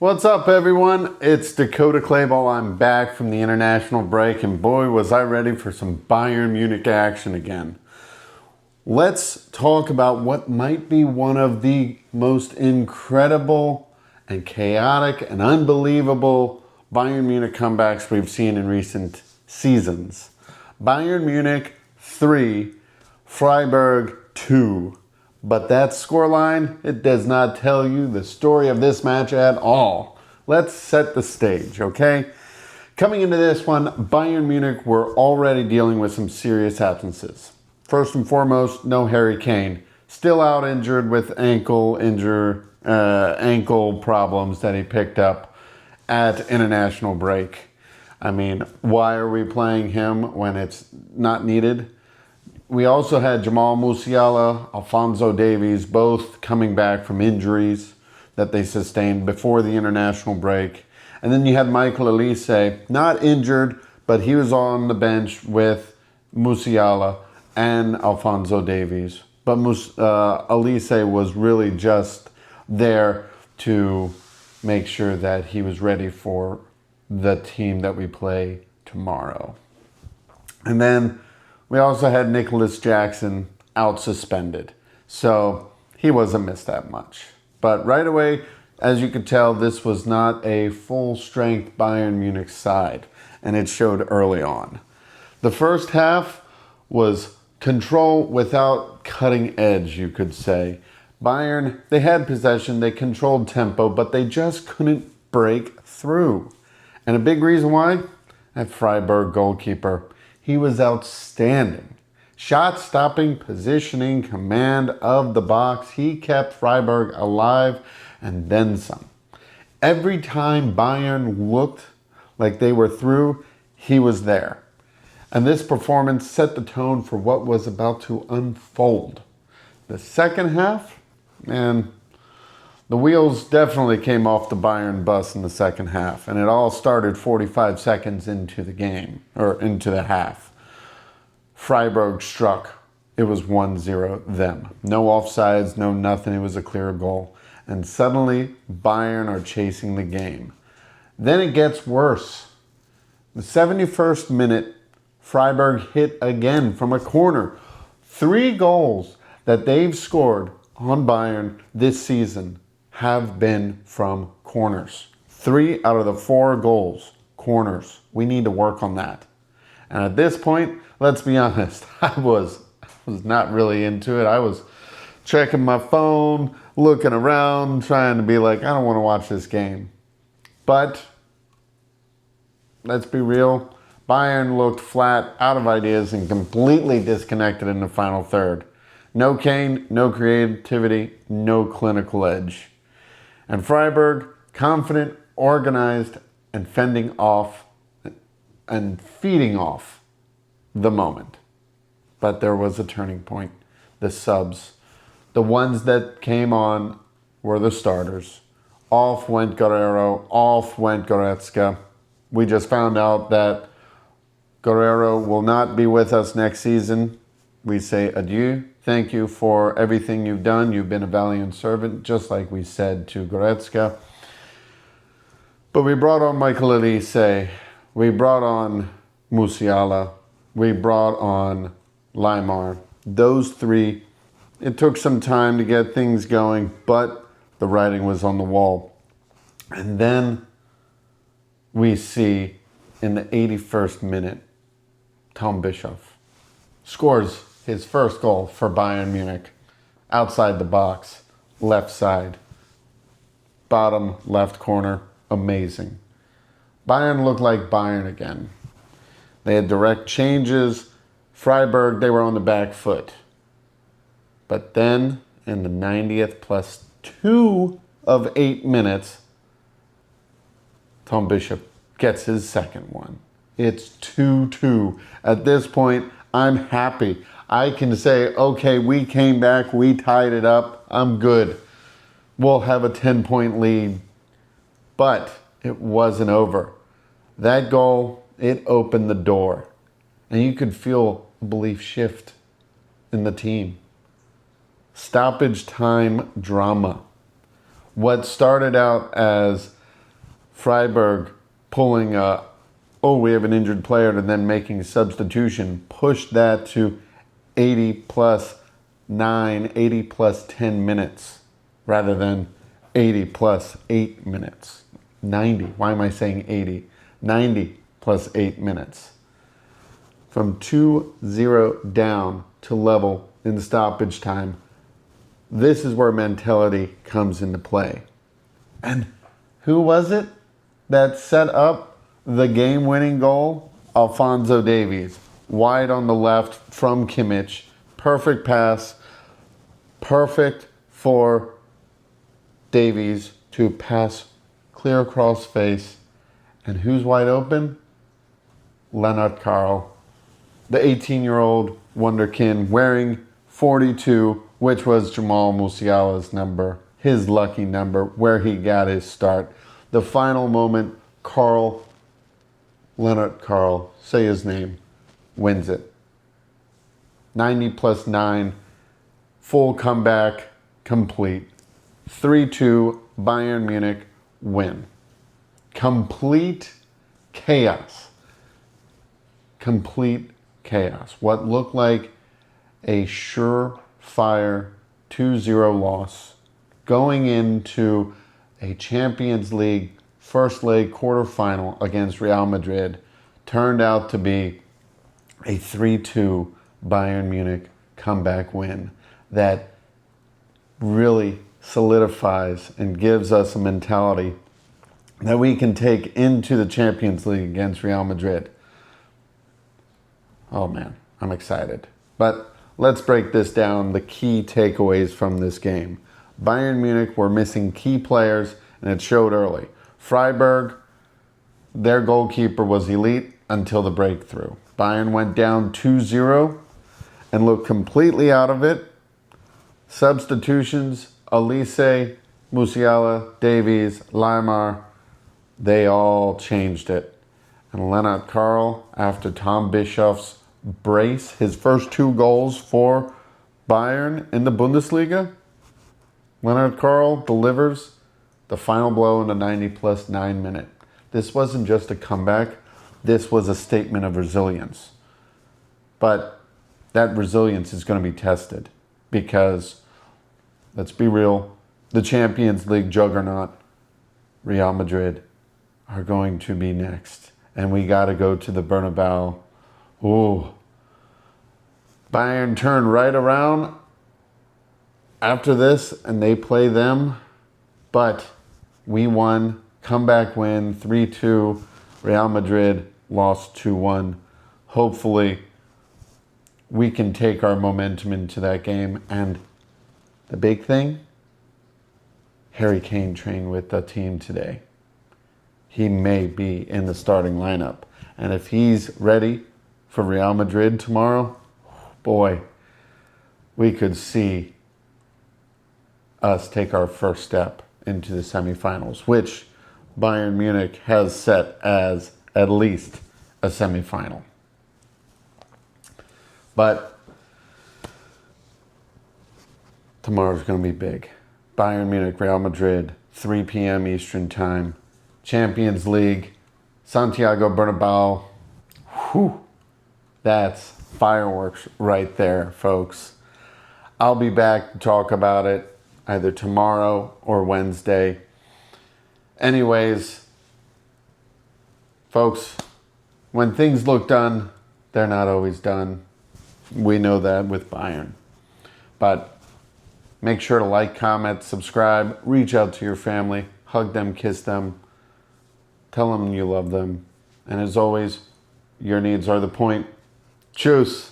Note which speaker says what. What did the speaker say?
Speaker 1: What's up, everyone? It's Dakota Clayball. I'm back from the international break, and boy, was I ready for some Bayern Munich action again. Let's talk about what might be one of the most incredible and chaotic and unbelievable Bayern Munich comebacks we've seen in recent seasons. Bayern Munich 3, Freiburg 2. But that scoreline, it does not tell you the story of this match at all. Let's set the stage, okay? Coming into this one, Bayern Munich were already dealing with some serious absences. First and foremost, no Harry Kane. Still out injured with ankle problems that he picked up at international break. I mean, why are we playing him when it's not needed? We also had Jamal, Musiala, Alphonso Davies, both coming back from injuries that they sustained before the international break. And then you had Michael Olise, not injured, but he was on the bench with Musiala and Alphonso Davies. But Olise was really just there to make sure that he was ready for the team that we play tomorrow. And then we also had Nicolas Jackson out suspended. So he wasn't missed that much. But right away, as you could tell, this was not a full-strength Bayern Munich side. And it showed early on. The first half was control without cutting edge, you could say. Bayern, they had possession, they controlled tempo, but they just couldn't break through. And a big reason why? That Freiburg goalkeeper. He was outstanding. Shot stopping, positioning, command of the box. He kept Freiburg alive and then some. Every time Bayern looked like they were through, he was there. And this performance set the tone for what was about to unfold. The second half, man, the wheels definitely came off the Bayern bus in the second half, and it all started 45 seconds into the game, or into the half. Freiburg struck. It was 1-0 them. No offsides, no nothing. It was a clear goal. And suddenly, Bayern are chasing the game. Then it gets worse. The 71st minute, Freiburg hit again from a corner. 3 goals that they've scored on Bayern this season have been from corners. 3 out of the 4 goals, corners. We need to work on that. And at this point, let's be honest, I was not really into it. I was checking my phone, looking around, trying to be like, I don't want to watch this game. But let's be real, Bayern looked flat, out of ideas, and completely disconnected in the final third. No Kane, no creativity, no clinical edge. And Freiburg, confident, organized, and fending off and feeding off the moment. But there was a turning point. The subs. The ones that came on were the starters. Off went Guerrero, off went Goretzka. We just found out that Guerrero will not be with us next season. We say adieu. Thank you for everything you've done. You've been a valiant servant, just like we said to Goretzka. But we brought on Michael Olise. We brought on Musiala. We brought on Lennart. Those 3, it took some time to get things going, but the writing was on the wall. And then we see in the 81st minute, Bischoff scores his first goal for Bayern Munich. Outside the box, left side, bottom left corner, amazing. Bayern looked like Bayern again. They had direct changes. Freiburg, they were on the back foot. But then, in the 90th plus 2 of 8 minutes, Bischoff gets his second one. It's 2-2. At this point, I'm happy. I can say, okay, we came back, we tied it up, I'm good. We'll have a 10-point lead. But it wasn't over. That goal, it opened the door. And you could feel a belief shift in the team. Stoppage time drama. What started out as Freiburg pulling we have an injured player, and then making a substitution, pushed that to 80 plus 9, 80 plus 10 minutes, rather than 80 plus 8 minutes. 90, why am I saying 80? 90 plus 8 minutes. From 2-0 down to level in stoppage time. This is where mentality comes into play. And who was it that set up the game-winning goal? Alphonso Davies. Wide on the left from Kimmich. Perfect pass. Perfect for Davies to pass clear across face. And who's wide open? Lennart Karl, the 18-year-old wonderkin, wearing 42, which was Jamal Musiala's number, his lucky number, where he got his start. The final moment, Lennart Karl, say his name, wins it. 90 plus 9, full comeback, complete. 3-2, Bayern Munich win. Complete chaos. Complete chaos. What looked like a surefire 2-0 loss going into a Champions League first leg quarterfinal against Real Madrid turned out to be a 3-2 Bayern Munich comeback win that really solidifies and gives us a mentality that we can take into the Champions League against Real Madrid. Oh man, I'm excited. But let's break this down, the key takeaways from this game. Bayern Munich were missing key players, and it showed early. Freiburg, their goalkeeper was elite until the breakthrough. Bayern went down 2-0 and looked completely out of it. Substitutions, Olise, Musiala, Davies, Limar, they all changed it. And Lennart Karl, after Tom Bischoff's brace, his first 2 goals for Bayern in the Bundesliga, Lennart Karl delivers the final blow in the 90 plus 9 minute. This wasn't just a comeback. This was a statement of resilience. But that resilience is going to be tested because, let's be real, the Champions League juggernaut, Real Madrid, are going to be next. And we got to go to the Bernabeu. Ooh. Bayern turned right around after this and they play them. But we won, comeback win, 3-2. Real Madrid lost 2-1. Hopefully, we can take our momentum into that game. And the big thing, Harry Kane trained with the team today. He may be in the starting lineup. And if he's ready for Real Madrid tomorrow, boy, we could see us take our first step into the semifinals, which Bayern Munich has set as at least a semifinal. But tomorrow's going to be big. Bayern Munich, Real Madrid, 3 p.m. Eastern Time. Champions League, Santiago Bernabeu. Whew. That's fireworks right there, folks. I'll be back to talk about it either tomorrow or Wednesday. Anyways, folks, when things look done, they're not always done. We know that with Bayern. But make sure to like, comment, subscribe, reach out to your family, hug them, kiss them, tell them you love them. And as always, your needs are the point. Tschüss.